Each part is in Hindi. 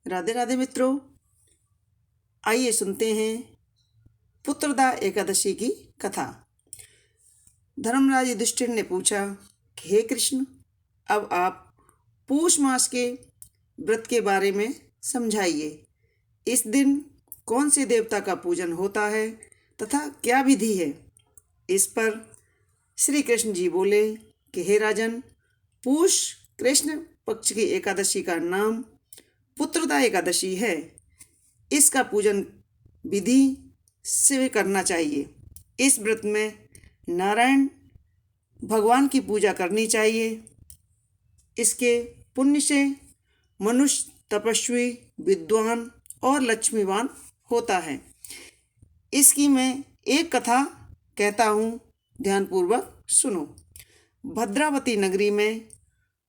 राधे राधे मित्रों, आइए सुनते हैं पुत्रदा एकादशी की कथा। धर्मराज युधिष्ठिर ने पूछा कि हे कृष्ण, अब आप पूष मास के व्रत के बारे में समझाइए। इस दिन कौन से देवता का पूजन होता है तथा क्या विधि है। इस पर श्री कृष्ण जी बोले कि हे राजन, पूष कृष्ण पक्ष की एकादशी का नाम पुत्रदा एकादशी है। इसका पूजन विधि से करना चाहिए। इस व्रत में नारायण भगवान की पूजा करनी चाहिए। इसके पुण्य से मनुष्य तपस्वी, विद्वान और लक्ष्मीवान होता है। इसकी मैं एक कथा कहता हूँ, ध्यानपूर्वक सुनो। भद्रावती नगरी में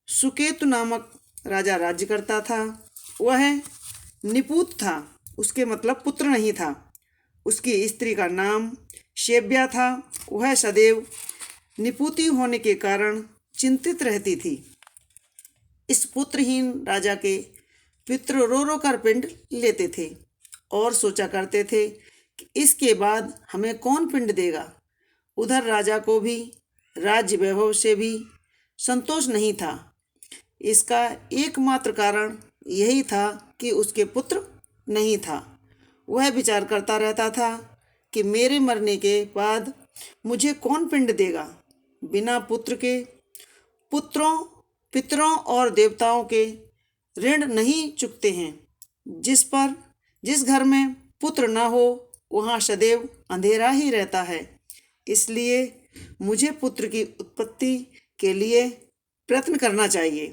सुकेतु नामक राजा राज्य करता था। वह निपुत था, उसके मतलब पुत्र नहीं था। उसकी स्त्री का नाम शेव्या था। वह सदैव निपुती होने के कारण चिंतित रहती थी। इस पुत्रहीन राजा के पितृ रो रो कर पिंड लेते थे और सोचा करते थे कि इसके बाद हमें कौन पिंड देगा। उधर राजा को भी राज्य वैभव से भी संतोष नहीं था। इसका एकमात्र कारण यही था कि उसके पुत्र नहीं था। वह विचार करता रहता था कि मेरे मरने के बाद मुझे कौन पिंड देगा। बिना पुत्र के पुत्रों, पितरों और देवताओं के ऋण नहीं चुकते हैं। जिस घर में पुत्र न हो वहाँ सदैव अंधेरा ही रहता है। इसलिए मुझे पुत्र की उत्पत्ति के लिए प्रयत्न करना चाहिए।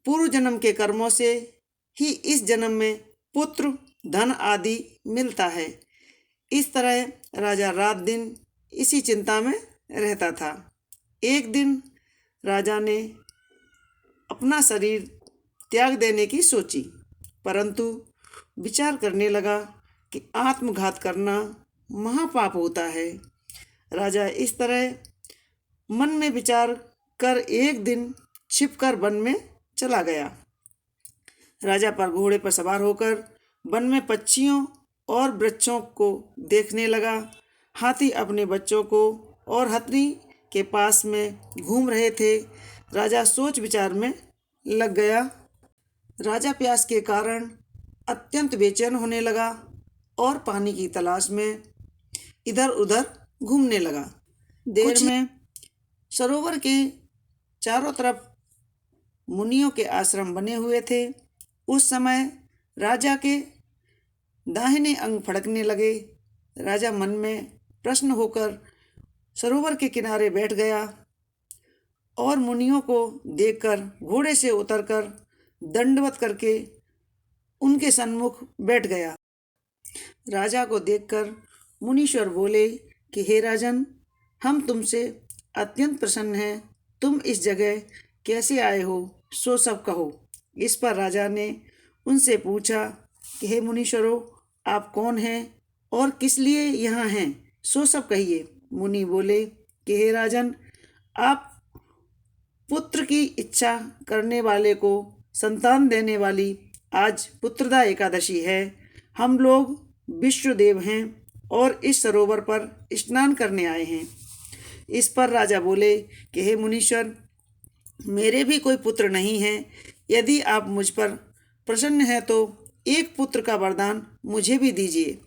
पूर्व जन्म के कर्मों से ही इस जन्म में पुत्र, धन आदि मिलता है। इस तरह राजा रात दिन इसी चिंता में रहता था। एक दिन राजा ने अपना शरीर त्याग देने की सोची, परंतु विचार करने लगा कि आत्मघात करना महापाप होता है। राजा इस तरह मन में विचार कर एक दिन छिपकर वन में चला गया। राजा पर घोड़े पर सवार होकर वन में पक्षियों और वृक्षों को देखने लगा। हाथी अपने बच्चों को और हथनी के पास में घूम रहे थे। राजा सोच विचार में लग गया। राजा प्यास के कारण अत्यंत बेचैन होने लगा और पानी की तलाश में इधर उधर घूमने लगा। देर में सरोवर के चारों तरफ मुनियों के आश्रम बने हुए थे। उस समय राजा के दाहिने अंग फड़कने लगे। राजा मन में प्रसन्न होकर सरोवर के किनारे बैठ गया और मुनियों को देखकर घोड़े से उतरकर दंडवत करके उनके सन्मुख बैठ गया। राजा को देखकर मुनीश्वर बोले कि हे राजन, हम तुमसे अत्यंत प्रसन्न हैं। तुम इस जगह कैसे आए हो, सो सब कहो। इस पर राजा ने उनसे पूछा कि हे मुनीश्वरों, आप कौन हैं और किस लिए यहाँ हैं, सो सब कहिए। मुनि बोले कि हे राजन, आप पुत्र की इच्छा करने वाले को संतान देने वाली आज पुत्रदा एकादशी है। हम लोग विश्वदेव हैं और इस सरोवर पर स्नान करने आए हैं। इस पर राजा बोले कि हे मुनीश्वर, मेरे भी कोई पुत्र नहीं है। यदि आप मुझ पर प्रसन्न हैं तो एक पुत्र का वरदान मुझे भी दीजिए।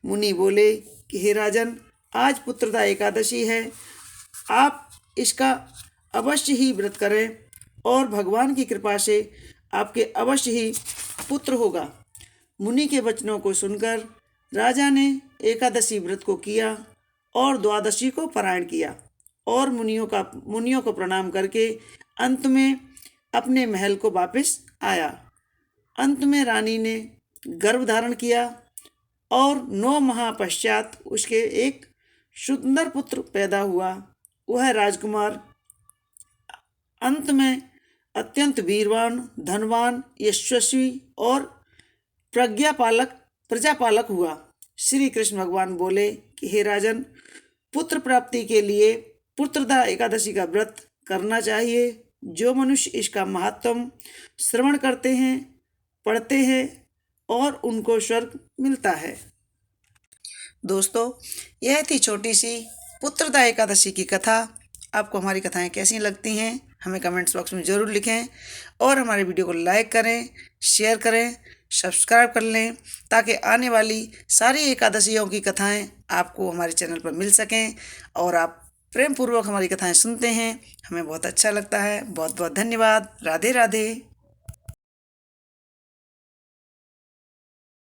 मुनि बोले कि हे राजन, आज पुत्रदा एकादशी है। आप इसका अवश्य ही व्रत करें और भगवान की कृपा से आपके अवश्य ही पुत्र होगा। मुनि के वचनों को सुनकर राजा ने एकादशी व्रत को किया और द्वादशी को पारायण किया और मुनियों को प्रणाम करके अंत में अपने महल को वापस आया। अंत में रानी ने गर्भ धारण किया और 9 माह पश्चात उसके एक सुंदर पुत्र पैदा हुआ। वह राजकुमार अंत में अत्यंत वीरवान, धनवान, यशस्वी और प्रजापालक हुआ। श्री कृष्ण भगवान बोले कि हे राजन, पुत्र प्राप्ति के लिए पुत्रदा एकादशी का व्रत करना चाहिए। जो मनुष्य इसका महात्म श्रवण करते हैं पढ़ते हैं और उनको स्वर्ग मिलता है। दोस्तों, यह थी छोटी सी पुत्रदा एकादशी की कथा। आपको हमारी कथाएं कैसी लगती हैं हमें कमेंट्स बॉक्स में ज़रूर लिखें और हमारे वीडियो को लाइक करें, शेयर करें, सब्सक्राइब कर लें ताकि आने वाली सारी एकादशियों की कथाएं आपको हमारे चैनल पर मिल सकें और आप प्रेम पूर्वक हमारी कथाएं सुनते हैं। हमें बहुत अच्छा लगता है। बहुत बहुत धन्यवाद। राधे राधे।